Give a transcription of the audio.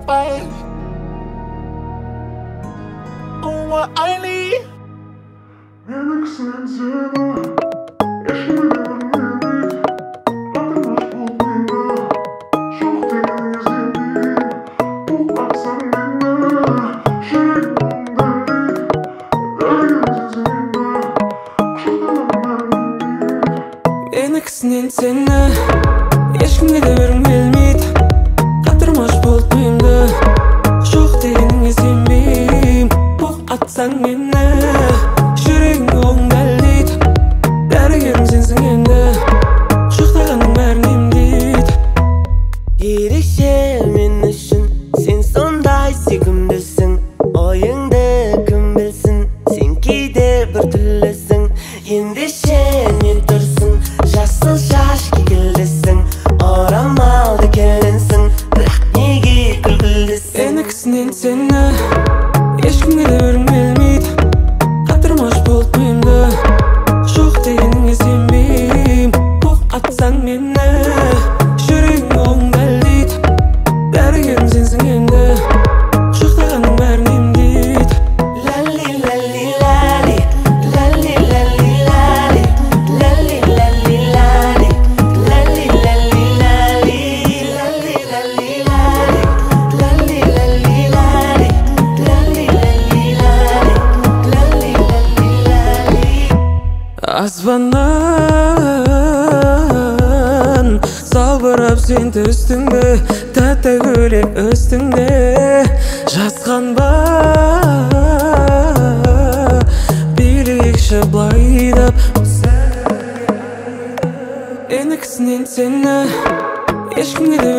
bay Oma ayli Menik sen seni Eşkiden beni Atılmış bulduğunda Çok deniz yemin Bu aksan beni Şirin deli Deli sesinde Kuşlarım beni Menik sen seni Eşkimde de vermeydi Katırmaş bulduğunda Çok deniz yemin Bu aksan beni Şirin deli Deli sesinde Kuşlarım beni Girişemin için sen sonday sigimdesin Oyunda kim bilsin senki de bir türlüsün Endi sen yetirsin Жасыл шаш кекілдісің Орамалды келінсің Бірақ неге күлкілдісің Еніксінен сені Ешкімге де өрмелмейді Қатырмаш болып мені Жоқ дегеніңе сенбейм Оқ атсаң мені Жүрегің оңдалдейді Дәрігерім сенсің енді Жоқтағаның бәрін емдейді Лали лали лали Лали лали лали Лали лали лали Лали лали лали Лали лали лали Лали лали лали Лали лали лали Лали лали лали Аспаннан салбырап сен түстіңбе Тәтті гүлек үстіңде Жазған ба Билікші былайдап Еніксінен сені Ешкімге де